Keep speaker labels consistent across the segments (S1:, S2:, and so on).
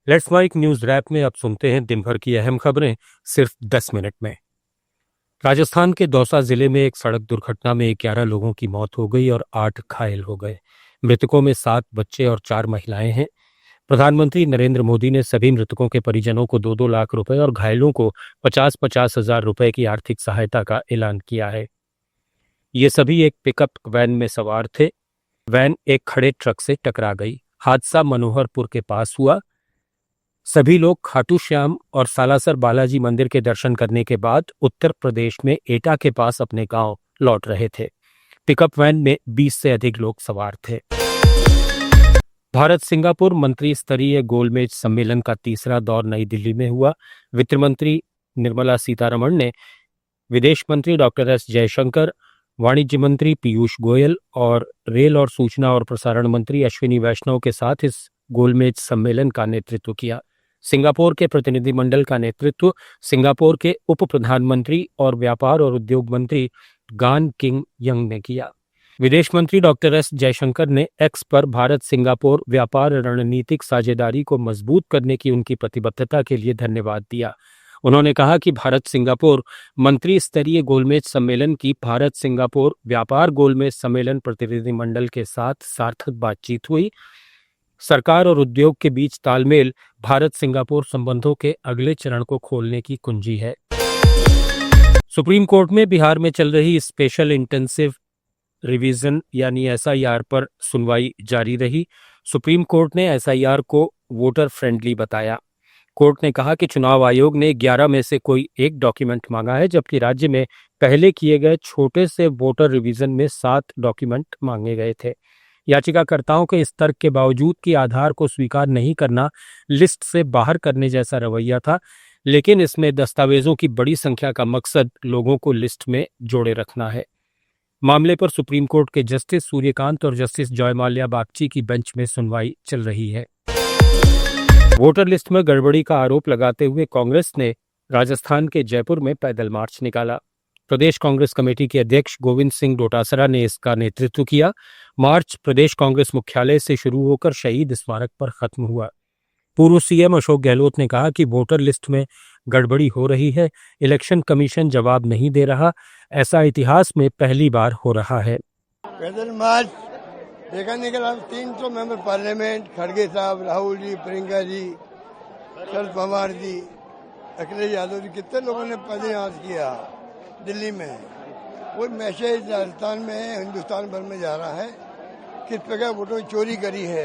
S1: Let's mic news wrap में अब सुनते हैं दिन भर की अहम खबरें सिर्फ 10 मिनट में। राजस्थान के दौसा जिले में एक सड़क दुर्घटना में 11 लोगों की मौत हो गई और 8 घायल हो गए। मृतकों में 7 बच्चे और 4 महिलाएं हैं। प्रधानमंत्री नरेंद्र मोदी ने सभी मृतकों के परिजनों को 2-2 लाख रुपए और घायलों को 50-50 हजार रुपए की आर्थिक सहायता का ऐलान किया है। ये सभी एक पिकअप वैन में सवार थे। वैन एक खड़े ट्रक से टकरा गई। हादसा मनोहरपुर के पास हुआ। सभी लोग खाटू श्याम और सालासर बालाजी मंदिर के दर्शन करने के बाद उत्तर प्रदेश में एटा के पास अपने गांव लौट रहे थे। पिकअप वैन में 20 से अधिक लोग सवार थे। भारत सिंगापुर मंत्री स्तरीय गोलमेज सम्मेलन का तीसरा दौर नई दिल्ली में हुआ। वित्त मंत्री निर्मला सीतारमण ने विदेश मंत्री डॉक्टर एस जयशंकर, वाणिज्य मंत्री पीयूष गोयल और रेल और सूचना और प्रसारण मंत्री अश्विनी वैष्णव के साथ इस गोलमेज सम्मेलन का नेतृत्व किया। सिंगापुर के प्रतिनिधिमंडल का नेतृत्व सिंगापुर के उप प्रधानमंत्री और व्यापार और उद्योग मंत्री गान किंग यंग ने किया। विदेश मंत्री डॉक्टर एस जयशंकर ने एक्स पर भारत सिंगापुर व्यापार रणनीतिक साझेदारी को मजबूत करने की उनकी प्रतिबद्धता के लिए धन्यवाद दिया। उन्होंने कहा कि भारत सिंगापुर मंत्री स्तरीय गोलमेज सम्मेलन की भारत सिंगापुर व्यापार गोलमेज सम्मेलन प्रतिनिधिमंडल के साथ सार्थक बातचीत हुई। सरकार और उद्योग के बीच तालमेल भारत सिंगापुर संबंधों के अगले चरण को खोलने की कुंजी है। सुप्रीम कोर्ट में बिहार में चल रही स्पेशल इंटेंसिव रिवीजन यानी एसआईआर पर सुनवाई जारी रही। सुप्रीम कोर्ट ने एसआईआर को वोटर फ्रेंडली बताया। कोर्ट ने कहा कि चुनाव आयोग ने 11 में से कोई एक डॉक्यूमेंट मांगा है, जबकि राज्य में पहले किए गए छोटे से वोटर रिवीजन में 7 डॉक्यूमेंट मांगे गए थे। याचिकाकर्ताओं के इस तर्क के बावजूद कि आधार को स्वीकार नहीं करना लिस्ट से बाहर करने जैसा रवैया था, लेकिन इसमें दस्तावेजों की बड़ी संख्या का मकसद लोगों को लिस्ट में जोड़े रखना है। मामले पर सुप्रीम कोर्ट के जस्टिस सूर्यकांत और जस्टिस जयमाल्या बागची की बेंच में सुनवाई चल रही है। वोटर लिस्ट में गड़बड़ी का आरोप लगाते हुए कांग्रेस ने राजस्थान के जयपुर में पैदल मार्च निकाला। प्रदेश कांग्रेस कमेटी के अध्यक्ष गोविंद सिंह डोटासरा ने इसका नेतृत्व किया। मार्च प्रदेश कांग्रेस मुख्यालय से शुरू होकर शहीद स्मारक पर खत्म हुआ। पूर्व सीएम अशोक गहलोत ने कहा कि वोटर लिस्ट में गड़बड़ी हो रही है, इलेक्शन कमीशन जवाब नहीं दे रहा। ऐसा इतिहास में पहली बार हो रहा है।
S2: पैदल मार्च देखा निकला 300 मेंबर पार्लियामेंट, खड़गे साहब, राहुल जी, प्रियंका जी, शरद पवार जी, अखिलेश यादव जी, कितने लोगों ने पैदल मार्च किया दिल्ली में। वो मैसेज राजस्थान में हिंदुस्तान भर में जा रहा है किस प्रकार वोटों की चोरी करी है।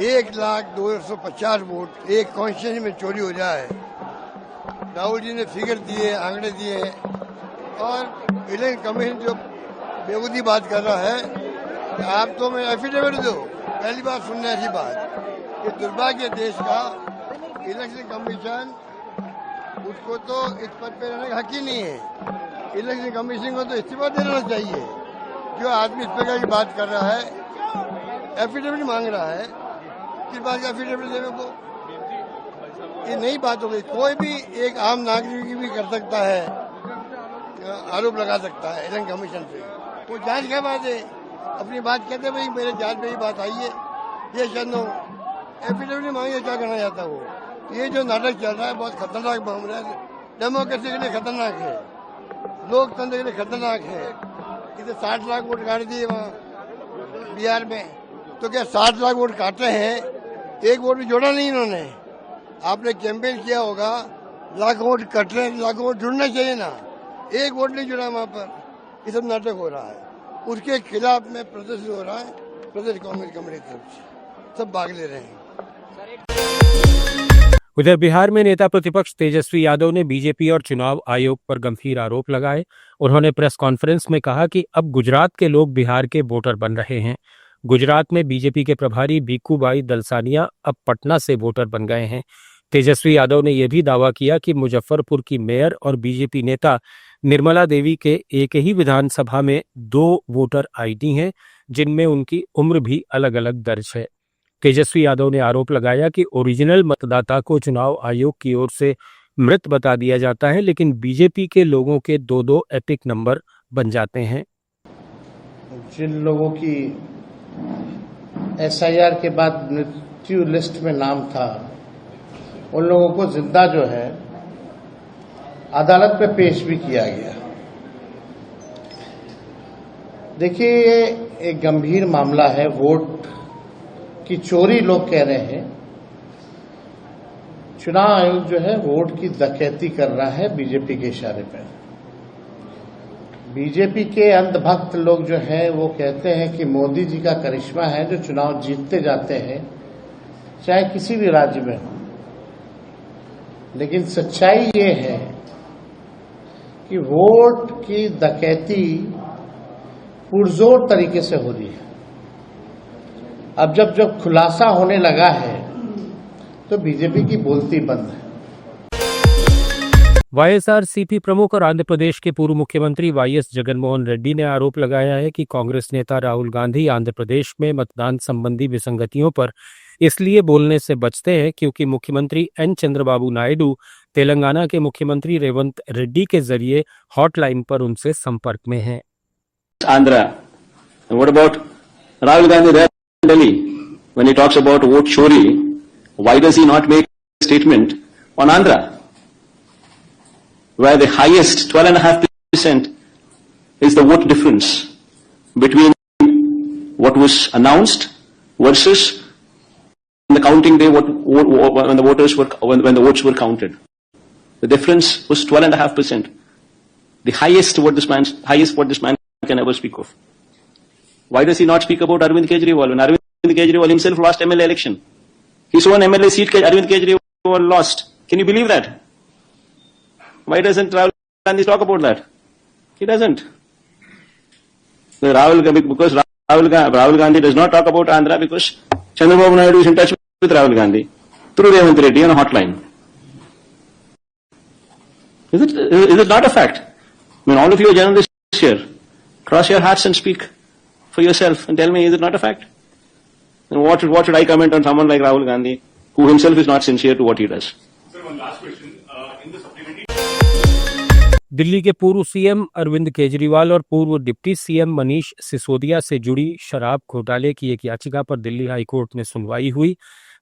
S2: 1,02,50 वोट एक कॉन्स्टिट्यूंसी में चोरी हो जाए। राहुल जी ने फिगर दिए, आंकड़े दिए और इलेक्शन कमीशन जो बेबूदी बात कर रहा है कि आप तो मैं एफिडेविट दो। पहली बार सुनने ऐसी बात। ये दुर्भाग्य देश का इलेक्शन कमीशन, उसको तो इस पद पे रहने का हक ही नहीं है। इलेक्शन कमीशन को तो इस्तीफा देना चाहिए। जो आदमी इस प्रकार की बात कर रहा है, एफिडेविट मांग रहा है, किस बात का एफिडेविट देने को? ये नई बात हो गई। कोई भी एक आम नागरिक भी कर सकता है, आरोप लगा सकता है इलेक्शन कमीशन पे। वो जांच क्या बात है, अपनी बात कहते भाई मेरे जांच में ही बात आई है, ये शनो एफिडेविट मांगे, क्या करना चाहता है वो। ये जो नाटक चल रहा है बहुत खतरनाक मामला है। डेमोक्रेसी के लिए खतरनाक है, लोकतंत्र के लिए खतरनाक है। इसे 60 लाख वोट काट दिए वहाँ बिहार में, तो क्या 60 लाख वोट काटे हैं, एक वोट भी जोड़ा नहीं इन्होंने। आपने कैंपेन किया होगा, लाखों वोट कट रहे, लाखों वोट जुड़ना चाहिए ना, एक वोट नहीं जुड़ा वहाँ पर। ये सब नाटक हो रहा है, उसके खिलाफ में प्रोटेस्ट हो रहा है। प्रदेश कांग्रेस कमेटी की तरफ से सब भाग ले रहे हैं।
S1: उधर बिहार में नेता प्रतिपक्ष तेजस्वी यादव ने बीजेपी और चुनाव आयोग पर गंभीर आरोप लगाए। उन्होंने प्रेस कॉन्फ्रेंस में कहा कि अब गुजरात के लोग बिहार के वोटर बन रहे हैं। गुजरात में बीजेपी के प्रभारी भीखूभाई दलसानिया अब पटना से वोटर बन गए हैं। तेजस्वी यादव ने यह भी दावा किया कि मुजफ्फरपुर की मेयर और बीजेपी नेता निर्मला देवी के एक ही विधानसभा में 2 वोटर आईडी हैं, जिनमें उनकी उम्र भी अलग अलग दर्ज है। तेजस्वी यादव ने आरोप लगाया कि ओरिजिनल मतदाता को चुनाव आयोग की ओर से मृत बता दिया जाता है, लेकिन बीजेपी के लोगों के 2-2 एपिक नंबर बन जाते हैं।
S3: जिन लोगों की एसआईआर के बाद मृत्यु लिस्ट में नाम था, उन लोगों को जिंदा जो है अदालत में पेश भी किया गया। देखिए, ये एक गंभीर मामला है। वोट की चोरी लोग कह रहे हैं। चुनाव आयोग जो है वोट की डकैती कर रहा है बीजेपी के इशारे पर। बीजेपी के अंधभक्त लोग जो हैं वो कहते हैं कि मोदी जी का करिश्मा है जो चुनाव जीतते जाते हैं, चाहे किसी भी राज्य में हो। लेकिन सच्चाई ये है कि वोट की डकैती पुरजोर तरीके से हो रही है। अब जब खुलासा होने लगा है तो बीजेपी की बोलती बंद है।
S1: वाईएसआरसीपी प्रमुख और आंध्र प्रदेश के पूर्व मुख्यमंत्री वाईएस जगनमोहन रेड्डी ने आरोप लगाया है कि कांग्रेस नेता राहुल गांधी आंध्र प्रदेश में मतदान संबंधी विसंगतियों पर इसलिए बोलने से बचते हैं क्योंकि मुख्यमंत्री एन चंद्रबाबू नायडू तेलंगाना के मुख्यमंत्री रेवंत रेड्डी के जरिए हॉटलाइन पर उनसे संपर्क में हैं।
S4: Andhra. And what about Rahul Gandhi there in Delhi? When he talks about vote chori, why does he not make a statement on Andhra? Where the highest 12.5% is the vote difference between what was announced versus the counting day when the votes were counted. The difference was 12.5%. The highest what this man can ever speak of. Why does he not speak about Arvind Kejriwal? When Arvind Kejriwal himself lost MLA election, his own MLA seat Arvind Kejriwal lost. Can you believe that? Why doesn't Rahul Gandhi talk about that? He doesn't. Because Rahul Gandhi does not talk about Andhra because Chandrababu Naidu is in touch with Rahul Gandhi through Revanth Reddy on a hotline. Is it not a fact? I mean, all of you are journalists here. Cross your hearts and speak for yourself and tell me, is it not a fact? And what should I comment on someone like Rahul Gandhi, who himself is not sincere to what he does?
S5: Sir, one last question. In the supplementary...
S1: Delhi के पूर्व CM Arvind Kejriwal और पूर्व deputy CM Manish Sisodia से जुड़ी शराब घोटाले की एक याचिका पर दिल्ली हाईकोर्ट में सुनवाई हुई।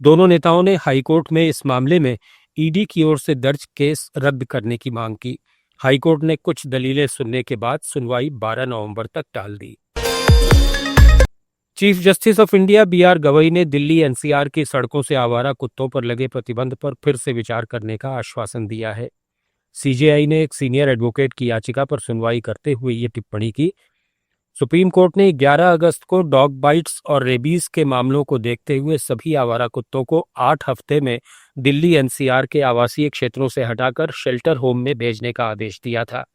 S1: दोनों नेताओं ने हाईकोर्ट में इस मामले में ईडी की ओर से दर्ज केस रद्द करने की मांग की। हाईकोर्ट ने कुछ दलीलें सुनने के बाद सुनवाई 12 नवंबर तक टाल दी। Chief justice of India BR Gavai ने दिल्ली एनसीआर की सड़कों से आवारा कुत्तों पर लगे प्रतिबंध पर फिर से विचार करने का आश्वासन दिया है। सीजेआई ने एक सीनियर एडवोकेट की याचिका पर सुनवाई करते हुए ये टिप्पणी की। सुप्रीम कोर्ट ने 11 अगस्त को डॉग बाइट्स और रेबीज के मामलों को देखते हुए सभी आवारा कुत्तों को 8 हफ्ते में दिल्ली एनसीआर के आवासीय क्षेत्रों से हटाकर शेल्टर होम में भेजने का आदेश दिया था।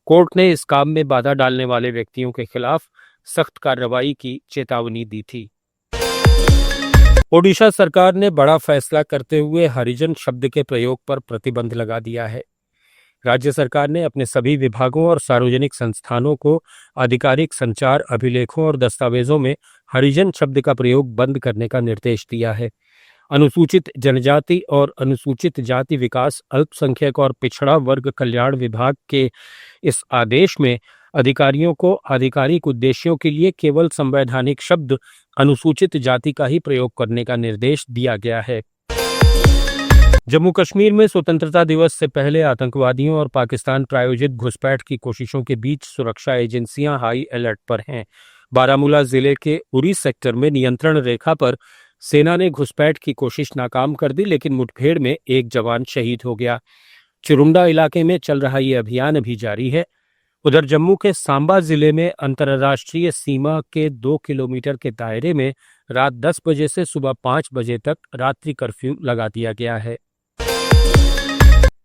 S1: कोर्ट ने इस काम में बाधा डालने वाले व्यक्तियों के खिलाफ सख्त कार्रवाई की चेतावनी दी थी। ओडिशा सरकार ने बड़ा फैसला करते हुए हरिजन शब्द के प्रयोग पर प्रतिबंध लगा दिया है। राज्य सरकार ने अपने सभी विभागों और सार्वजनिक संस्थानों को आधिकारिक संचार अभिलेखों और दस्तावेजों में हरिजन शब्द का प्रयोग बंद करने का निर्देश दिया है। अनुसूचित जनजाति और अनुसूचित जाति विकास, अल्पसंख्यक और पिछड़ा वर्ग कल्याण विभाग के इस आदेश में अधिकारियों को आधिकारिक उद्देश्यों के लिए केवल संवैधानिक शब्द अनुसूचित जाति का ही प्रयोग करने का निर्देश दिया गया है। जम्मू कश्मीर में स्वतंत्रता दिवस से पहले आतंकवादियों और पाकिस्तान प्रायोजित घुसपैठ की कोशिशों के बीच सुरक्षा एजेंसियां हाई अलर्ट पर हैं। बारामूला जिले के उरी सेक्टर में नियंत्रण रेखा पर सेना ने घुसपैठ की कोशिश नाकाम कर दी, लेकिन मुठभेड़ में एक जवान शहीद हो गया। चिरुंडा इलाके में चल रहा ये अभियान अभी जारी है। उधर जम्मू के सांबा जिले में अंतर्राष्ट्रीय सीमा के 2 किलोमीटर के दायरे में रात 10 बजे से सुबह 5 बजे तक रात्रि कर्फ्यू लगा दिया गया है।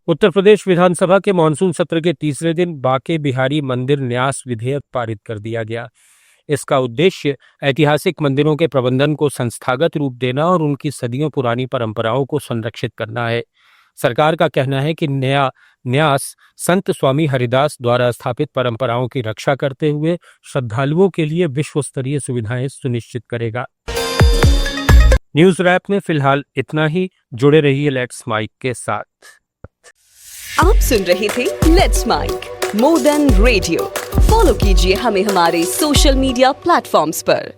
S1: उत्तर प्रदेश विधानसभा के मानसून सत्र के तीसरे दिन बांके बिहारी मंदिर न्यास विधेयक पारित कर दिया गया। इसका उद्देश्य ऐतिहासिक मंदिरों के प्रबंधन को संस्थागत रूप देना और उनकी सदियों पुरानी परंपराओं को संरक्षित करना है। सरकार का कहना है कि नया न्यास संत स्वामी हरिदास द्वारा स्थापित परंपराओं की रक्षा करते हुए श्रद्धालुओं के लिए विश्व स्तरीय सुविधाएं सुनिश्चित करेगा। न्यूज रैप में फिलहाल इतना ही। जुड़े रहिए लेट्स माइक के साथ।
S6: आप सुन रहे थे let's mike more than radio. Follow कीजिए हमें हमारे सोशल मीडिया प्लेटफॉर्म्स पर।